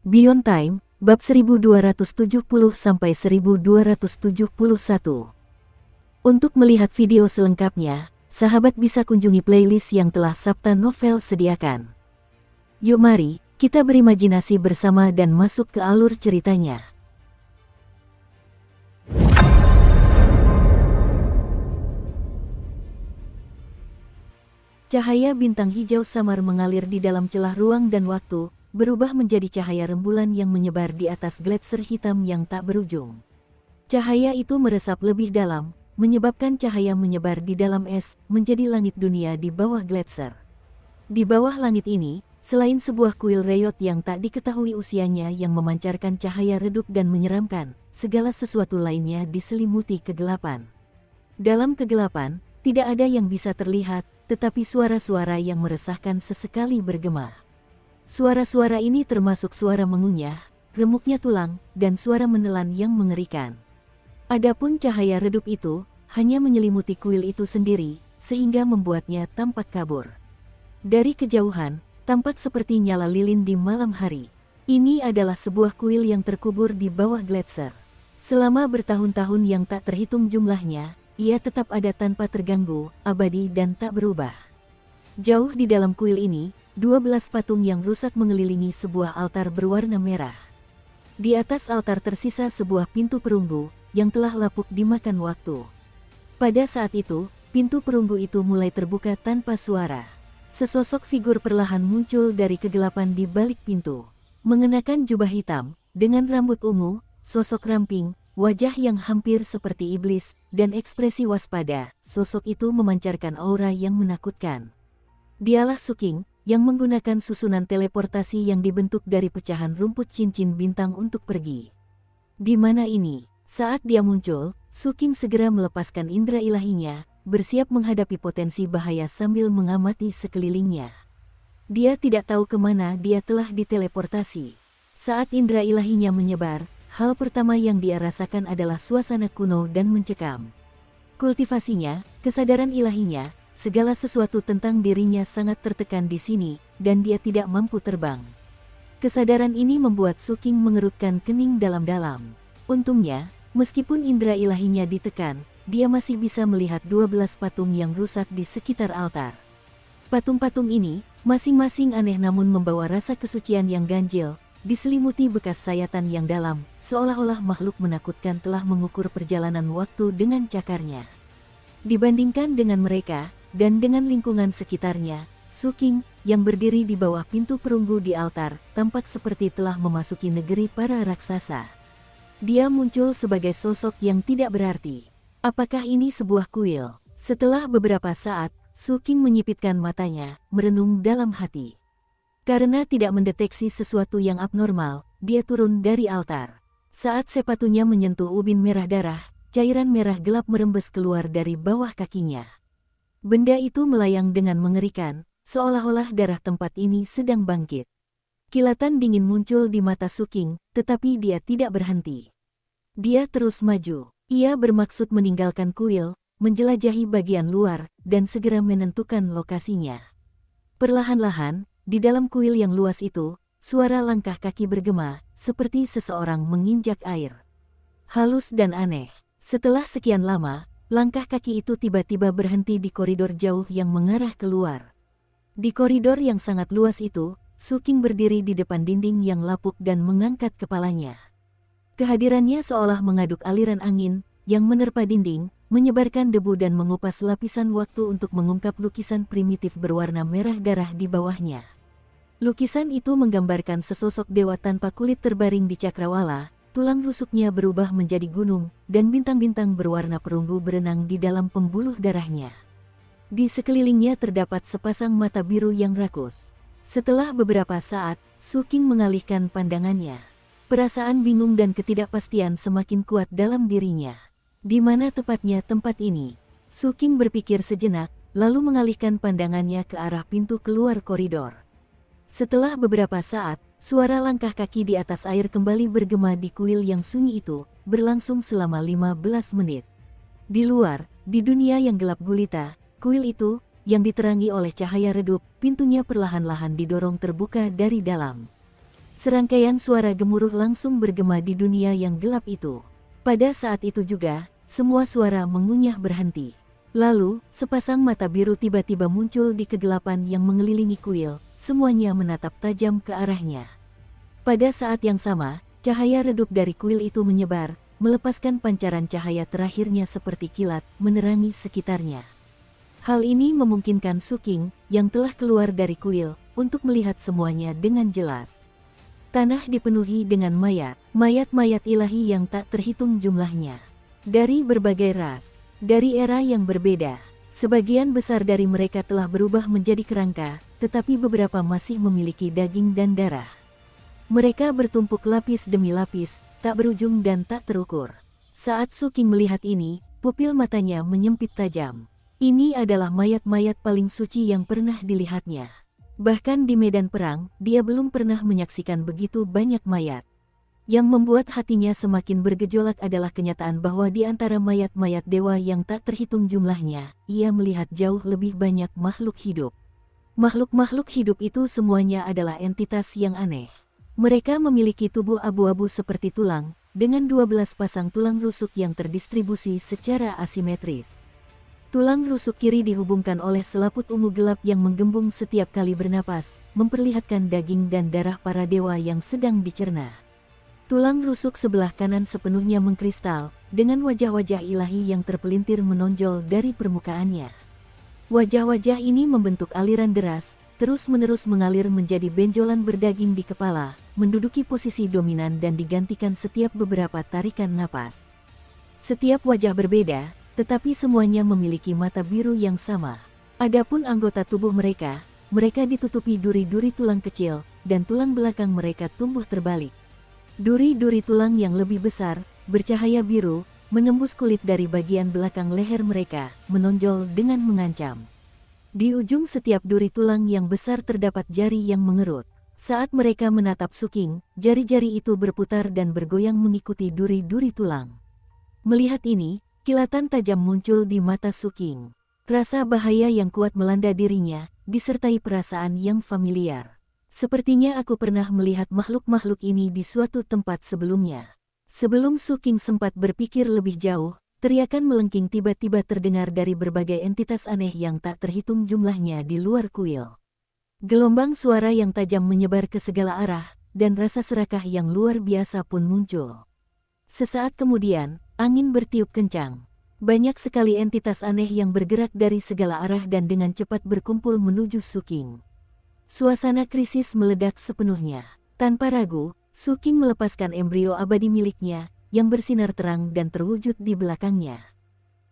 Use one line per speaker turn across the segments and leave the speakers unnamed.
Beyond Time, bab 1270-1271. Untuk melihat video selengkapnya, sahabat bisa kunjungi playlist yang telah Sabta Novel sediakan. Yuk mari, kita berimajinasi bersama dan masuk ke alur ceritanya. Cahaya bintang hijau samar mengalir di dalam celah ruang dan waktu, berubah menjadi cahaya rembulan yang menyebar di atas gletser hitam yang tak berujung. Cahaya itu meresap lebih dalam, menyebabkan cahaya menyebar di dalam es, menjadi langit dunia di bawah gletser. Di bawah langit ini, selain sebuah kuil reyot yang tak diketahui usianya yang memancarkan cahaya redup dan menyeramkan, segala sesuatu lainnya diselimuti kegelapan. Dalam kegelapan, tidak ada yang bisa terlihat, tetapi suara-suara yang meresahkan sesekali bergema. Suara-suara ini termasuk suara mengunyah, remuknya tulang, dan suara menelan yang mengerikan. Adapun cahaya redup itu, hanya menyelimuti kuil itu sendiri, sehingga membuatnya tampak kabur. Dari kejauhan, tampak seperti nyala lilin di malam hari. Ini adalah sebuah kuil yang terkubur di bawah gletser. Selama bertahun-tahun yang tak terhitung jumlahnya, ia tetap ada tanpa terganggu, abadi dan tak berubah. Jauh di dalam kuil ini, 12 patung yang rusak mengelilingi sebuah altar berwarna merah. Di atas altar tersisa sebuah pintu perunggu, yang telah lapuk dimakan waktu. Pada saat itu, pintu perunggu itu mulai terbuka tanpa suara. Sesosok figur perlahan muncul dari kegelapan di balik pintu. Mengenakan jubah hitam, dengan rambut ungu, sosok ramping, wajah yang hampir seperti iblis, dan ekspresi waspada, sosok itu memancarkan aura yang menakutkan. Dialah Suking, yang menggunakan susunan teleportasi yang dibentuk dari pecahan rumput cincin bintang untuk pergi. Di mana ini? Saat dia muncul, Suking segera melepaskan indera ilahinya, bersiap menghadapi potensi bahaya sambil mengamati sekelilingnya. Dia tidak tahu kemana dia telah diteleportasi. Saat indera ilahinya menyebar, hal pertama yang dia rasakan adalah suasana kuno dan mencekam. Kultivasinya, kesadaran ilahinya, segala sesuatu tentang dirinya sangat tertekan di sini, dan dia tidak mampu terbang. Kesadaran ini membuat Suking mengerutkan kening dalam-dalam. Untungnya, meskipun indera ilahinya ditekan, dia masih bisa melihat 12 patung yang rusak di sekitar altar. Patung-patung ini, masing-masing aneh namun membawa rasa kesucian yang ganjil, diselimuti bekas sayatan yang dalam, seolah-olah makhluk menakutkan telah mengukur perjalanan waktu dengan cakarnya. Dibandingkan dengan mereka, dan dengan lingkungan sekitarnya, Suking, yang berdiri di bawah pintu perunggu di altar, tampak seperti telah memasuki negeri para raksasa. Dia muncul sebagai sosok yang tidak berarti. Apakah ini sebuah kuil? Setelah beberapa saat, Suking menyipitkan matanya, merenung dalam hati. Karena tidak mendeteksi sesuatu yang abnormal, dia turun dari altar. Saat sepatunya menyentuh ubin merah darah, cairan merah gelap merembes keluar dari bawah kakinya. Benda itu melayang dengan mengerikan, seolah-olah darah tempat ini sedang bangkit. Kilatan dingin muncul di mata Suking, tetapi dia tidak berhenti. Dia terus maju. Ia bermaksud meninggalkan kuil, menjelajahi bagian luar, dan segera menentukan lokasinya. Perlahan-lahan, di dalam kuil yang luas itu, suara langkah kaki bergema, seperti seseorang menginjak air. Halus dan aneh. Setelah sekian lama, langkah kaki itu tiba-tiba berhenti di koridor jauh yang mengarah keluar. Di koridor yang sangat luas itu, Suking berdiri di depan dinding yang lapuk dan mengangkat kepalanya. Kehadirannya seolah mengaduk aliran angin, yang menerpa dinding, menyebarkan debu dan mengupas lapisan waktu untuk mengungkap lukisan primitif berwarna merah darah di bawahnya. Lukisan itu menggambarkan sesosok dewa tanpa kulit terbaring di cakrawala, tulang rusuknya berubah menjadi gunung, dan bintang-bintang berwarna perunggu berenang di dalam pembuluh darahnya. Di sekelilingnya terdapat sepasang mata biru yang rakus. Setelah beberapa saat, Suking mengalihkan pandangannya. Perasaan bingung dan ketidakpastian semakin kuat dalam dirinya. Di mana tepatnya tempat ini? Suking berpikir sejenak, lalu mengalihkan pandangannya ke arah pintu keluar koridor. Setelah beberapa saat, suara langkah kaki di atas air kembali bergema di kuil yang sunyi itu, berlangsung selama 15 menit. Di luar, di dunia yang gelap gulita, kuil itu, yang diterangi oleh cahaya redup, pintunya perlahan-lahan didorong terbuka dari dalam. Serangkaian suara gemuruh langsung bergema di dunia yang gelap itu. Pada saat itu juga, semua suara mengunyah berhenti. Lalu, sepasang mata biru tiba-tiba muncul di kegelapan yang mengelilingi kuil, semuanya menatap tajam ke arahnya. Pada saat yang sama, cahaya redup dari kuil itu menyebar, melepaskan pancaran cahaya terakhirnya seperti kilat, menerangi sekitarnya. Hal ini memungkinkan Suking, yang telah keluar dari kuil, untuk melihat semuanya dengan jelas. Tanah dipenuhi dengan mayat-mayat ilahi yang tak terhitung jumlahnya. Dari berbagai ras, dari era yang berbeda, sebagian besar dari mereka telah berubah menjadi kerangka, tetapi beberapa masih memiliki daging dan darah. Mereka bertumpuk lapis demi lapis, tak berujung dan tak terukur. Saat Suking melihat ini, pupil matanya menyempit tajam. Ini adalah mayat-mayat paling suci yang pernah dilihatnya. Bahkan di medan perang, dia belum pernah menyaksikan begitu banyak mayat. Yang membuat hatinya semakin bergejolak adalah kenyataan bahwa di antara mayat-mayat dewa yang tak terhitung jumlahnya, ia melihat jauh lebih banyak makhluk hidup. Makhluk-makhluk hidup itu semuanya adalah entitas yang aneh. Mereka memiliki tubuh abu-abu seperti tulang, dengan 12 pasang tulang rusuk yang terdistribusi secara asimetris. Tulang rusuk kiri dihubungkan oleh selaput ungu gelap yang menggembung setiap kali bernapas, memperlihatkan daging dan darah para dewa yang sedang dicerna. Tulang rusuk sebelah kanan sepenuhnya mengkristal, dengan wajah-wajah ilahi yang terpelintir menonjol dari permukaannya. Wajah-wajah ini membentuk aliran deras, terus-menerus mengalir menjadi benjolan berdaging di kepala, menduduki posisi dominan dan digantikan setiap beberapa tarikan napas. Setiap wajah berbeda, tetapi semuanya memiliki mata biru yang sama. Adapun anggota tubuh mereka ditutupi duri-duri tulang kecil, dan tulang belakang mereka tumbuh terbalik. Duri-duri tulang yang lebih besar, bercahaya biru, menembus kulit dari bagian belakang leher mereka, menonjol dengan mengancam. Di ujung setiap duri tulang yang besar terdapat jari yang mengerut. Saat mereka menatap Suking, jari-jari itu berputar dan bergoyang mengikuti duri-duri tulang. Melihat ini, kilatan tajam muncul di mata Suking. Rasa bahaya yang kuat melanda dirinya, disertai perasaan yang familiar. Sepertinya aku pernah melihat makhluk-makhluk ini di suatu tempat sebelumnya. Sebelum Suking sempat berpikir lebih jauh, teriakan melengking tiba-tiba terdengar dari berbagai entitas aneh yang tak terhitung jumlahnya di luar kuil. Gelombang suara yang tajam menyebar ke segala arah, dan rasa serakah yang luar biasa pun muncul. Sesaat kemudian, angin bertiup kencang. Banyak sekali entitas aneh yang bergerak dari segala arah dan dengan cepat berkumpul menuju Suking. Suasana krisis meledak sepenuhnya. Tanpa ragu, Suking melepaskan embrio abadi miliknya, yang bersinar terang dan terwujud di belakangnya.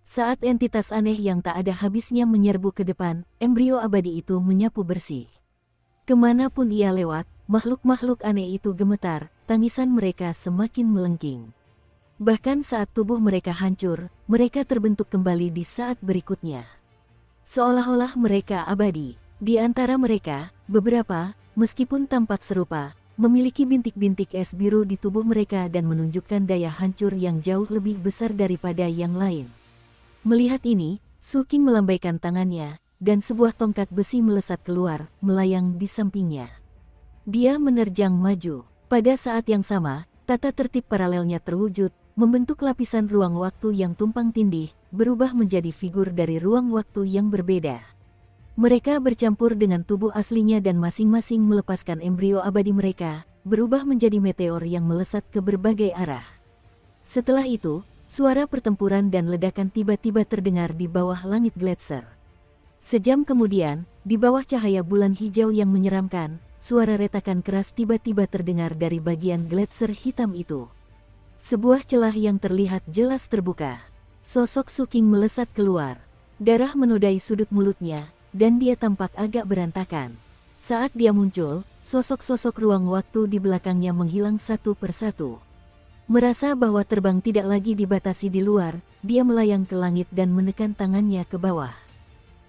Saat entitas aneh yang tak ada habisnya menyerbu ke depan, embrio abadi itu menyapu bersih. Kemanapun ia lewat, makhluk-makhluk aneh itu gemetar, tangisan mereka semakin melengking. Bahkan saat tubuh mereka hancur, mereka terbentuk kembali di saat berikutnya. Seolah-olah mereka abadi. Di antara mereka, beberapa, meskipun tampak serupa, memiliki bintik-bintik es biru di tubuh mereka dan menunjukkan daya hancur yang jauh lebih besar daripada yang lain. Melihat ini, Suking melambaikan tangannya, dan sebuah tongkat besi melesat keluar, melayang di sampingnya. Dia menerjang maju. Pada saat yang sama, tata tertib paralelnya terwujud, membentuk lapisan ruang waktu yang tumpang tindih, berubah menjadi figur dari ruang waktu yang berbeda. Mereka bercampur dengan tubuh aslinya dan masing-masing melepaskan embrio abadi mereka, berubah menjadi meteor yang melesat ke berbagai arah. Setelah itu, suara pertempuran dan ledakan tiba-tiba terdengar di bawah langit Gletser. Sejam kemudian, di bawah cahaya bulan hijau yang menyeramkan, suara retakan keras tiba-tiba terdengar dari bagian Gletser hitam itu. Sebuah celah yang terlihat jelas terbuka. Sosok Suking melesat keluar. Darah menodai sudut mulutnya, dan dia tampak agak berantakan. Saat dia muncul, sosok-sosok ruang waktu di belakangnya menghilang satu persatu. Merasa bahwa terbang tidak lagi dibatasi di luar, dia melayang ke langit dan menekan tangannya ke bawah.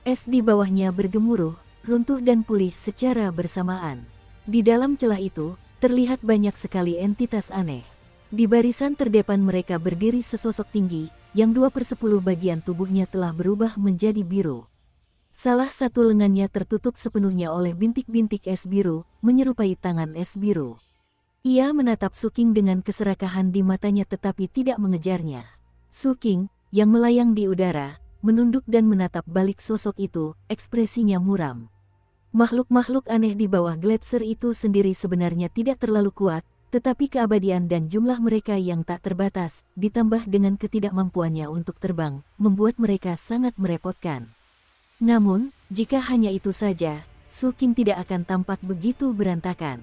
Es di bawahnya bergemuruh, runtuh dan pulih secara bersamaan. Di dalam celah itu, terlihat banyak sekali entitas aneh. Di barisan terdepan mereka berdiri sesosok tinggi, yang 2/10 bagian tubuhnya telah berubah menjadi biru. Salah satu lengannya tertutup sepenuhnya oleh bintik-bintik es biru, menyerupai tangan es biru. Ia menatap Suking dengan keserakahan di matanya tetapi tidak mengejarnya. Suking, yang melayang di udara, menunduk dan menatap balik sosok itu, ekspresinya muram. Makhluk-makhluk aneh di bawah gletser itu sendiri sebenarnya tidak terlalu kuat, tetapi keabadian dan jumlah mereka yang tak terbatas, ditambah dengan ketidakmampuannya untuk terbang, membuat mereka sangat merepotkan. Namun, jika hanya itu saja, Suking tidak akan tampak begitu berantakan.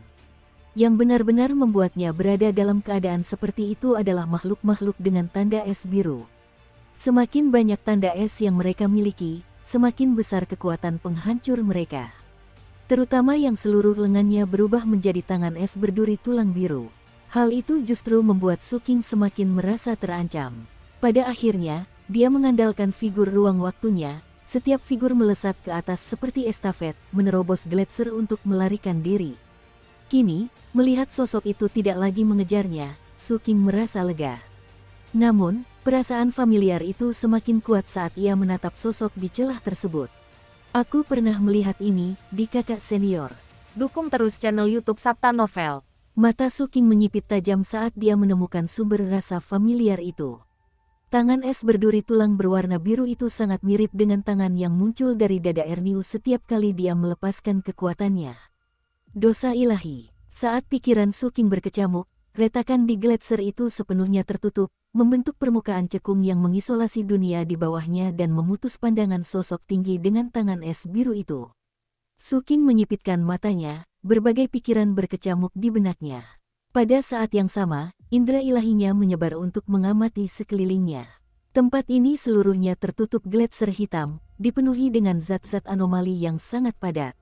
Yang benar-benar membuatnya berada dalam keadaan seperti itu adalah makhluk-makhluk dengan tanda es biru. Semakin banyak tanda es yang mereka miliki, semakin besar kekuatan penghancur mereka. Terutama yang seluruh lengannya berubah menjadi tangan es berduri tulang biru. Hal itu justru membuat Suking semakin merasa terancam. Pada akhirnya, dia mengandalkan figur ruang waktunya, setiap figur melesat ke atas seperti estafet, menerobos gletser untuk melarikan diri. Kini, melihat sosok itu tidak lagi mengejarnya, Suking merasa lega. Namun, perasaan familiar itu semakin kuat saat ia menatap sosok di celah tersebut. Aku pernah melihat ini di kakak senior.
Dukung terus channel YouTube Sabta Novel.
Mata Suking menyipit tajam saat dia menemukan sumber rasa familiar itu. Tangan es berduri tulang berwarna biru itu sangat mirip dengan tangan yang muncul dari dada Erniu setiap kali dia melepaskan kekuatannya. Dosa ilahi. Saat pikiran Suking berkecamuk, retakan di gletser itu sepenuhnya tertutup, membentuk permukaan cekung yang mengisolasi dunia di bawahnya dan memutus pandangan sosok tinggi dengan tangan es biru itu. Suking menyipitkan matanya, berbagai pikiran berkecamuk di benaknya. Pada saat yang sama, indera ilahinya menyebar untuk mengamati sekelilingnya. Tempat ini seluruhnya tertutup gletser hitam, dipenuhi dengan zat-zat anomali yang sangat padat.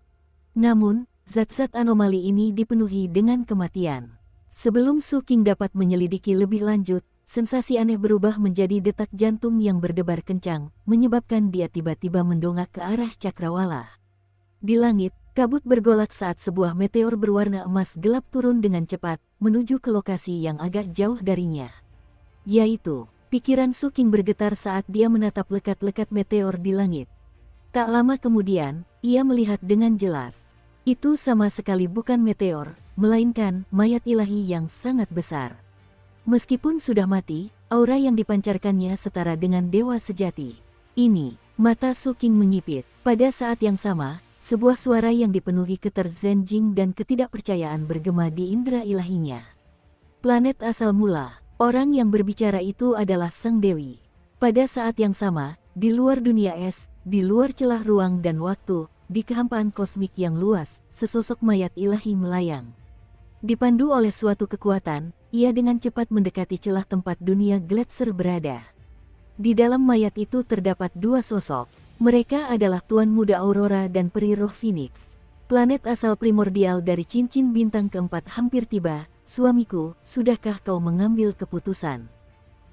Namun, zat-zat anomali ini dipenuhi dengan kematian. Sebelum Suking dapat menyelidiki lebih lanjut, sensasi aneh berubah menjadi detak jantung yang berdebar kencang, menyebabkan dia tiba-tiba mendongak ke arah cakrawala. Di langit, kabut bergolak saat sebuah meteor berwarna emas gelap turun dengan cepat, menuju ke lokasi yang agak jauh darinya. Yaitu, pikiran Suking bergetar saat dia menatap lekat-lekat meteor di langit. Tak lama kemudian, ia melihat dengan jelas. Itu sama sekali bukan meteor, melainkan mayat ilahi yang sangat besar. Meskipun sudah mati, aura yang dipancarkannya setara dengan dewa sejati. Ini, mata Suking menyipit. Pada saat yang sama, sebuah suara yang dipenuhi keterzenjing dan ketidakpercayaan bergema di indera ilahinya. Planet asal mula, orang yang berbicara itu adalah Sang Dewi. Pada saat yang sama, di luar dunia es, di luar celah ruang dan waktu, di kehampaan kosmik yang luas, sesosok mayat ilahi melayang. Dipandu oleh suatu kekuatan, ia dengan cepat mendekati celah tempat dunia gletser berada. Di dalam mayat itu terdapat dua sosok. Mereka adalah Tuan Muda Aurora dan Peri Roh Phoenix. Planet asal primordial dari cincin bintang keempat hampir tiba. Suamiku, sudahkah kau mengambil keputusan?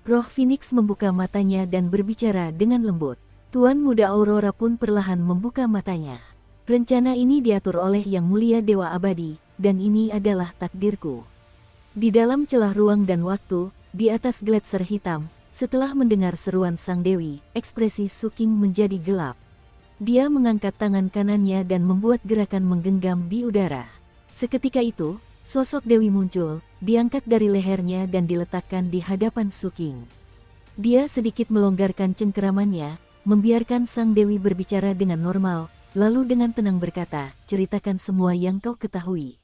Roh Phoenix membuka matanya dan berbicara dengan lembut. Tuan Muda Aurora pun perlahan membuka matanya. Rencana ini diatur oleh Yang Mulia Dewa Abadi, dan ini adalah takdirku. Di dalam celah ruang dan waktu, di atas gletser hitam, setelah mendengar seruan Sang Dewi, ekspresi Suking menjadi gelap. Dia mengangkat tangan kanannya dan membuat gerakan menggenggam di udara. Seketika itu, sosok Dewi muncul, diangkat dari lehernya dan diletakkan di hadapan Suking. Dia sedikit melonggarkan cengkeramannya, membiarkan Sang Dewi berbicara dengan normal, lalu dengan tenang berkata, ceritakan semua yang kau ketahui.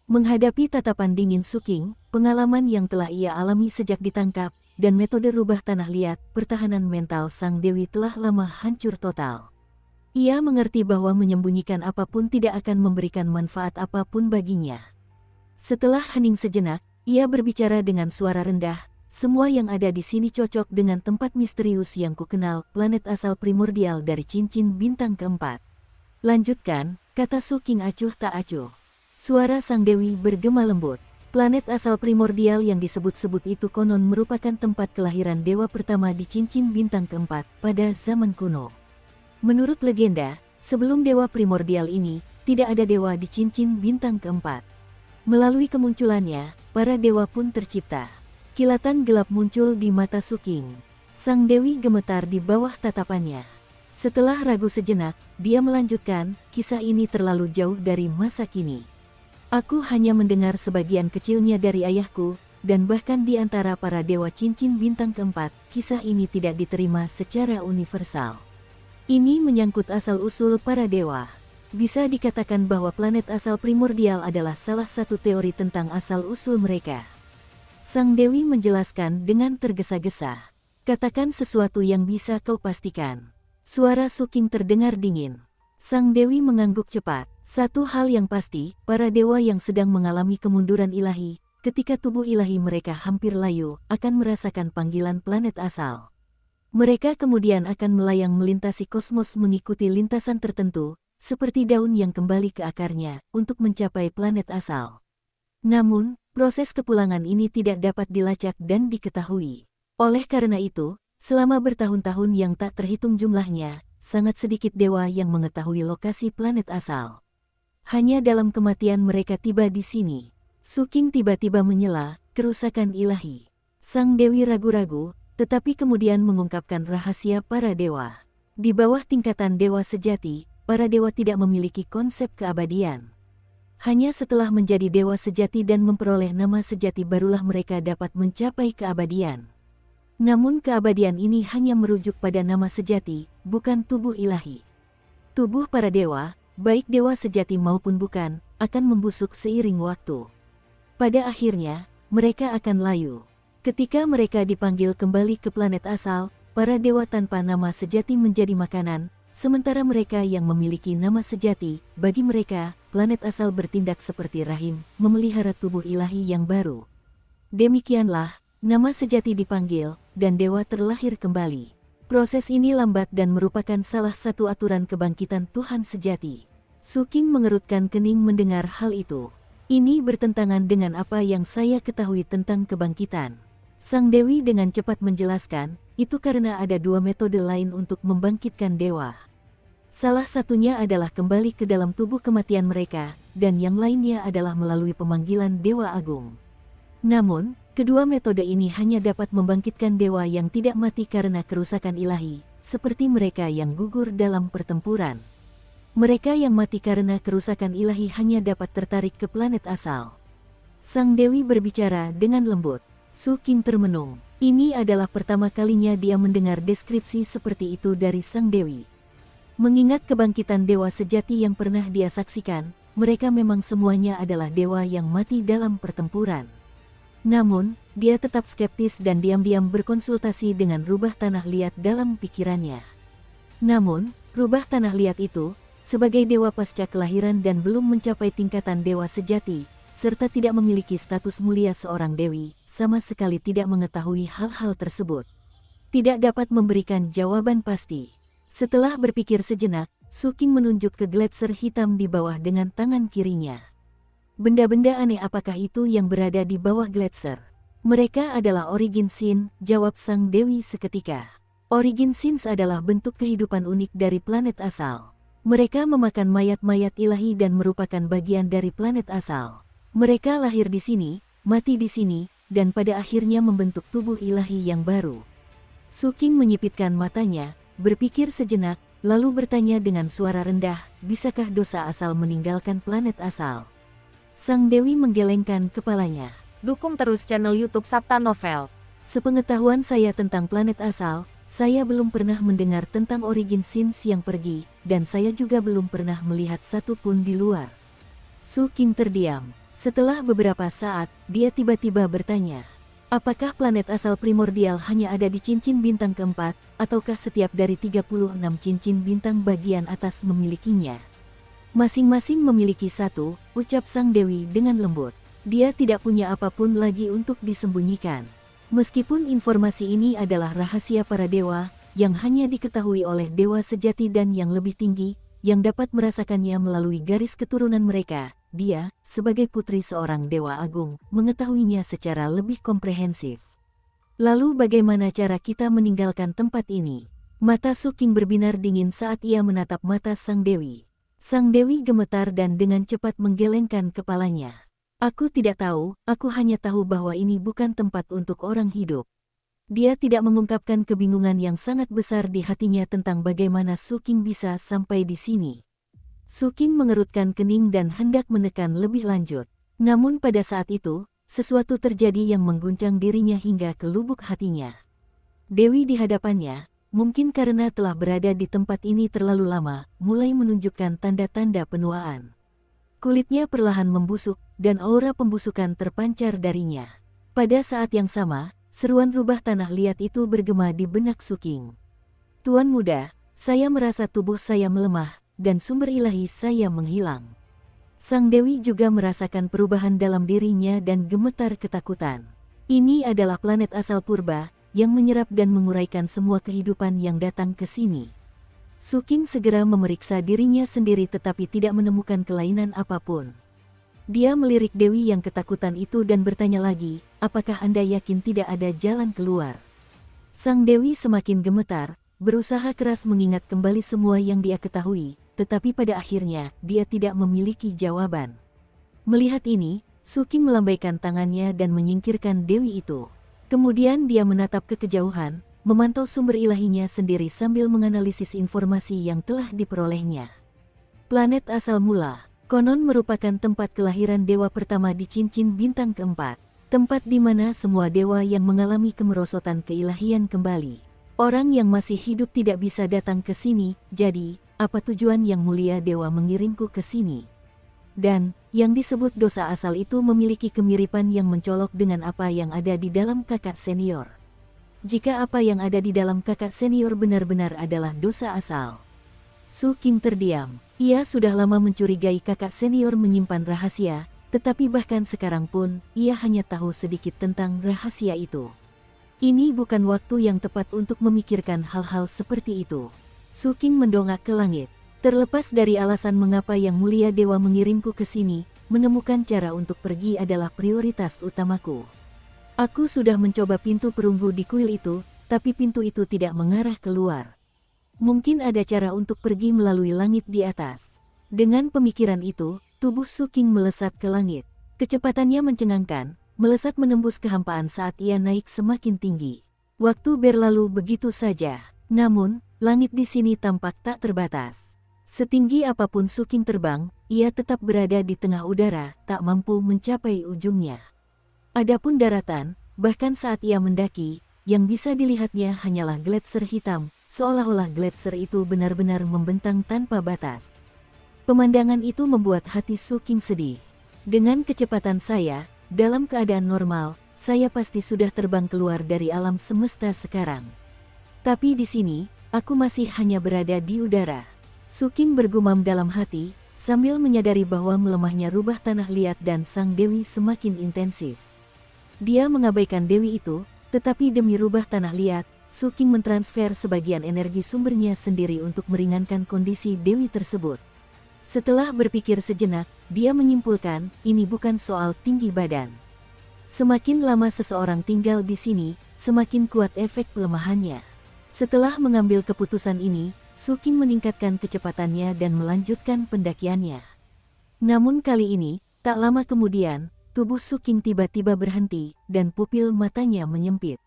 Menghadapi tatapan dingin Suking, pengalaman yang telah ia alami sejak ditangkap, dan metode rubah tanah liat, pertahanan mental Sang Dewi telah lama hancur total. Ia mengerti bahwa menyembunyikan apapun tidak akan memberikan manfaat apapun baginya. Setelah hening sejenak, ia berbicara dengan suara rendah, semua yang ada di sini cocok dengan tempat misterius yang kukenal, planet asal primordial dari cincin bintang keempat. Lanjutkan, kata Suking acuh tak acuh. Suara Sang Dewi bergema lembut. Planet asal primordial yang disebut-sebut itu konon merupakan tempat kelahiran dewa pertama di cincin bintang keempat pada zaman kuno. Menurut legenda, sebelum dewa primordial ini, tidak ada dewa di cincin bintang keempat. Melalui kemunculannya, para dewa pun tercipta. Kilatan gelap muncul di mata Suking. Sang Dewi gemetar di bawah tatapannya. Setelah ragu sejenak, dia melanjutkan, kisah ini terlalu jauh dari masa kini. Aku hanya mendengar sebagian kecilnya dari ayahku, dan bahkan di antara para dewa cincin bintang keempat, kisah ini tidak diterima secara universal. Ini menyangkut asal-usul para dewa. Bisa dikatakan bahwa planet asal primordial adalah salah satu teori tentang asal-usul mereka. Sang Dewi menjelaskan dengan tergesa-gesa. Katakan sesuatu yang bisa kau pastikan. Suara Suking terdengar dingin. Sang Dewi mengangguk cepat. Satu hal yang pasti, para dewa yang sedang mengalami kemunduran ilahi, ketika tubuh ilahi mereka hampir layu, akan merasakan panggilan planet asal. Mereka kemudian akan melayang melintasi kosmos mengikuti lintasan tertentu, seperti daun yang kembali ke akarnya, untuk mencapai planet asal. Namun, proses kepulangan ini tidak dapat dilacak dan diketahui. Oleh karena itu, selama bertahun-tahun yang tak terhitung jumlahnya, sangat sedikit dewa yang mengetahui lokasi planet asal. Hanya dalam kematian mereka tiba di sini. Suking tiba-tiba menyela, kerusakan ilahi. Sang Dewi ragu-ragu, tetapi kemudian mengungkapkan rahasia para dewa. Di bawah tingkatan dewa sejati, para dewa tidak memiliki konsep keabadian. Hanya setelah menjadi dewa sejati dan memperoleh nama sejati barulah mereka dapat mencapai keabadian. Namun keabadian ini hanya merujuk pada nama sejati, bukan tubuh ilahi. Tubuh para dewa, baik dewa sejati maupun bukan, akan membusuk seiring waktu. Pada akhirnya, mereka akan layu. Ketika mereka dipanggil kembali ke planet asal, para dewa tanpa nama sejati menjadi makanan, sementara mereka yang memiliki nama sejati, bagi mereka, planet asal bertindak seperti rahim, memelihara tubuh ilahi yang baru. Demikianlah, nama sejati dipanggil, dan dewa terlahir kembali. Proses ini lambat dan merupakan salah satu aturan kebangkitan Tuhan sejati. Suking mengerutkan kening mendengar hal itu. Ini bertentangan dengan apa yang saya ketahui tentang kebangkitan. Sang Dewi dengan cepat menjelaskan, itu karena ada dua metode lain untuk membangkitkan dewa. Salah satunya adalah kembali ke dalam tubuh kematian mereka, dan yang lainnya adalah melalui pemanggilan Dewa Agung. Namun, kedua metode ini hanya dapat membangkitkan dewa yang tidak mati karena kerusakan ilahi, seperti mereka yang gugur dalam pertempuran. Mereka yang mati karena kerusakan ilahi hanya dapat tertarik ke planet asal. Sang Dewi berbicara dengan lembut. Suking termenung. Ini adalah pertama kalinya dia mendengar deskripsi seperti itu dari Sang Dewi. Mengingat kebangkitan dewa sejati yang pernah dia saksikan, mereka memang semuanya adalah dewa yang mati dalam pertempuran. Namun, dia tetap skeptis dan diam-diam berkonsultasi dengan rubah tanah liat dalam pikirannya. Namun, rubah tanah liat itu, sebagai dewa pasca kelahiran dan belum mencapai tingkatan dewa sejati, serta tidak memiliki status mulia seorang dewi, sama sekali tidak mengetahui hal-hal tersebut. Tidak dapat memberikan jawaban pasti. Setelah berpikir sejenak, Suking menunjuk ke gletser hitam di bawah dengan tangan kirinya. Benda-benda aneh apakah itu yang berada di bawah gletser? Mereka adalah Origin Sin, jawab Sang Dewi seketika. Origin Sins adalah bentuk kehidupan unik dari planet asal. Mereka memakan mayat-mayat ilahi dan merupakan bagian dari planet asal. Mereka lahir di sini, mati di sini, dan pada akhirnya membentuk tubuh ilahi yang baru. Suking menyipitkan matanya, berpikir sejenak, lalu bertanya dengan suara rendah, bisakah dosa asal meninggalkan planet asal? Sang Dewi menggelengkan kepalanya.
Dukung terus channel YouTube Sabta Novel.
Sepengetahuan saya tentang planet asal, saya belum pernah mendengar tentang Origin Sins yang pergi, dan saya juga belum pernah melihat satu pun di luar. Suking terdiam. Setelah beberapa saat, dia tiba-tiba bertanya, apakah planet asal primordial hanya ada di cincin bintang keempat, ataukah setiap dari 36 cincin bintang bagian atas memilikinya? Masing-masing memiliki satu, ucap Sang Dewi dengan lembut. Dia tidak punya apapun lagi untuk disembunyikan. Meskipun informasi ini adalah rahasia para dewa, yang hanya diketahui oleh dewa sejati dan yang lebih tinggi, yang dapat merasakannya melalui garis keturunan mereka, dia, sebagai putri seorang dewa agung, mengetahuinya secara lebih komprehensif. Lalu bagaimana cara kita meninggalkan tempat ini? Mata Suking berbinar dingin saat ia menatap mata Sang Dewi. Sang Dewi gemetar dan dengan cepat menggelengkan kepalanya. Aku tidak tahu, aku hanya tahu bahwa ini bukan tempat untuk orang hidup. Dia tidak mengungkapkan kebingungan yang sangat besar di hatinya tentang bagaimana Suking bisa sampai di sini. Suking mengerutkan kening dan hendak menekan lebih lanjut. Namun pada saat itu, sesuatu terjadi yang mengguncang dirinya hingga ke lubuk hatinya. Dewi di hadapannya, mungkin karena telah berada di tempat ini terlalu lama, mulai menunjukkan tanda-tanda penuaan. Kulitnya perlahan membusuk, dan aura pembusukan terpancar darinya. Pada saat yang sama, seruan rubah tanah liat itu bergema di benak Suking. Tuan muda, saya merasa tubuh saya melemah, dan sumber ilahi saya menghilang. Sang Dewi juga merasakan perubahan dalam dirinya dan gemetar ketakutan. Ini adalah planet asal purba, yang menyerap dan menguraikan semua kehidupan yang datang ke sini. Suking segera memeriksa dirinya sendiri tetapi tidak menemukan kelainan apapun. Dia melirik Dewi yang ketakutan itu dan bertanya lagi, apakah Anda yakin tidak ada jalan keluar? Sang Dewi semakin gemetar, berusaha keras mengingat kembali semua yang dia ketahui, tetapi pada akhirnya dia tidak memiliki jawaban. Melihat ini, Suking melambaikan tangannya dan menyingkirkan Dewi itu. Kemudian dia menatap ke kejauhan, memantau sumber ilahinya sendiri sambil menganalisis informasi yang telah diperolehnya. Planet asal mula, konon merupakan tempat kelahiran dewa pertama di cincin bintang keempat, tempat di mana semua dewa yang mengalami kemerosotan keilahian kembali. Orang yang masih hidup tidak bisa datang ke sini, jadi, apa tujuan yang mulia dewa mengirimku ke sini? Dan, yang disebut dosa asal itu memiliki kemiripan yang mencolok dengan apa yang ada di dalam kakak senior. Jika apa yang ada di dalam kakak senior benar-benar adalah dosa asal. Suking terdiam. Ia sudah lama mencurigai kakak senior menyimpan rahasia, tetapi bahkan sekarang pun, ia hanya tahu sedikit tentang rahasia itu. Ini bukan waktu yang tepat untuk memikirkan hal-hal seperti itu. Suking mendongak ke langit. Terlepas dari alasan mengapa yang mulia dewa mengirimku ke sini, menemukan cara untuk pergi adalah prioritas utamaku. Aku sudah mencoba pintu perunggu di kuil itu, tapi pintu itu tidak mengarah keluar. Mungkin ada cara untuk pergi melalui langit di atas. Dengan pemikiran itu, tubuh Suking melesat ke langit. Kecepatannya mencengangkan, melesat menembus kehampaan saat ia naik semakin tinggi. Waktu berlalu begitu saja. Namun, langit di sini tampak tak terbatas. Setinggi apapun Suking terbang, ia tetap berada di tengah udara, tak mampu mencapai ujungnya. Adapun daratan, bahkan saat ia mendaki, yang bisa dilihatnya hanyalah gletser hitam, seolah-olah gletser itu benar-benar membentang tanpa batas. Pemandangan itu membuat hati Suking sedih. Dengan kecepatan saya, dalam keadaan normal, saya pasti sudah terbang keluar dari alam semesta sekarang. Tapi di sini, aku masih hanya berada di udara. Suking bergumam dalam hati, sambil menyadari bahwa melemahnya rubah tanah liat dan sang Dewi semakin intensif. Dia mengabaikan Dewi itu, tetapi demi rubah tanah liat, Suking mentransfer sebagian energi sumbernya sendiri untuk meringankan kondisi Dewi tersebut. Setelah berpikir sejenak, dia menyimpulkan, ini bukan soal tinggi badan. Semakin lama seseorang tinggal di sini, semakin kuat efek pelemahannya. Setelah mengambil keputusan ini, Suking meningkatkan kecepatannya dan melanjutkan pendakiannya. Namun kali ini, tak lama kemudian, tubuh Suking tiba-tiba berhenti, dan pupil matanya menyempit.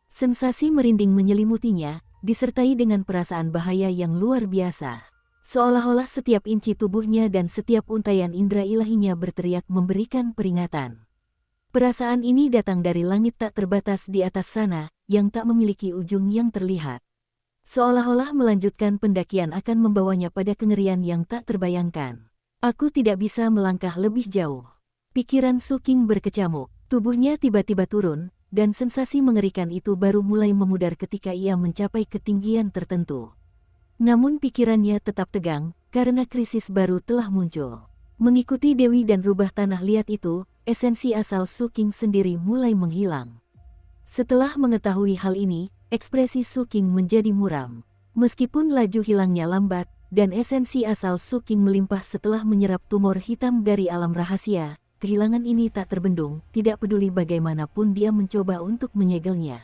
Sensasi merinding menyelimutinya, disertai dengan perasaan bahaya yang luar biasa. Seolah-olah setiap inci tubuhnya dan setiap untaian indera ilahinya berteriak memberikan peringatan. Perasaan ini datang dari langit tak terbatas di atas sana, yang tak memiliki ujung yang terlihat. Seolah-olah melanjutkan pendakian akan membawanya pada kengerian yang tak terbayangkan. Aku tidak bisa melangkah lebih jauh. Pikiran Suking berkecamuk, tubuhnya tiba-tiba turun, dan sensasi mengerikan itu baru mulai memudar ketika ia mencapai ketinggian tertentu. Namun pikirannya tetap tegang, karena krisis baru telah muncul. Mengikuti Dewi dan rubah tanah liat itu, esensi asal Suking sendiri mulai menghilang. Setelah mengetahui hal ini, ekspresi Suking menjadi muram. Meskipun laju hilangnya lambat, dan esensi asal Suking melimpah setelah menyerap tumor hitam dari alam rahasia, kehilangan ini tak terbendung, tidak peduli bagaimanapun dia mencoba untuk menyegelnya.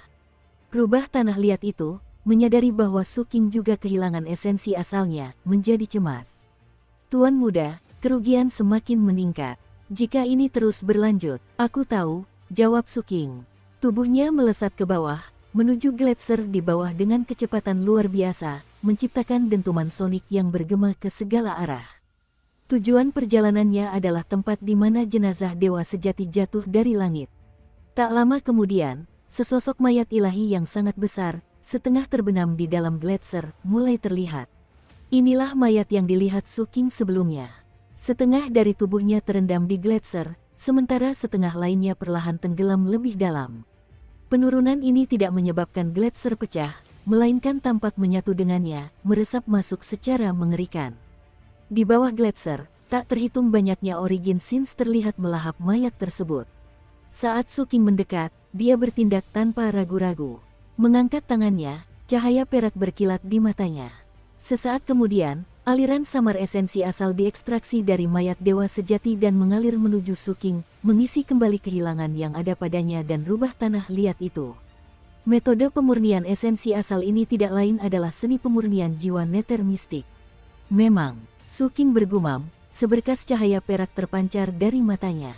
Rubah tanah liat itu, menyadari bahwa Suking juga kehilangan esensi asalnya, menjadi cemas. Tuan muda, kerugian semakin meningkat. Jika ini terus berlanjut, aku tahu, jawab Suking. Tubuhnya melesat ke bawah, menuju gletser di bawah dengan kecepatan luar biasa, menciptakan dentuman sonik yang bergema ke segala arah. Tujuan perjalanannya adalah tempat di mana jenazah dewa sejati jatuh dari langit. Tak lama kemudian, sesosok mayat ilahi yang sangat besar, setengah terbenam di dalam gletser, mulai terlihat. Inilah mayat yang dilihat Su King sebelumnya. Setengah dari tubuhnya terendam di gletser, sementara setengah lainnya perlahan tenggelam lebih dalam. Penurunan ini tidak menyebabkan gletser pecah, melainkan tampak menyatu dengannya, meresap masuk secara mengerikan. Di bawah gletser, tak terhitung banyaknya origin sins terlihat melahap mayat tersebut. Saat Su King mendekat, dia bertindak tanpa ragu-ragu. Mengangkat tangannya, cahaya perak berkilat di matanya. Sesaat kemudian, aliran samar esensi asal diekstraksi dari mayat dewa sejati dan mengalir menuju Su King, mengisi kembali kehilangan yang ada padanya dan rubah tanah liat itu. Metode pemurnian esensi asal ini tidak lain adalah seni pemurnian jiwa neter mistik. Memang, Su King bergumam, seberkas cahaya perak terpancar dari matanya.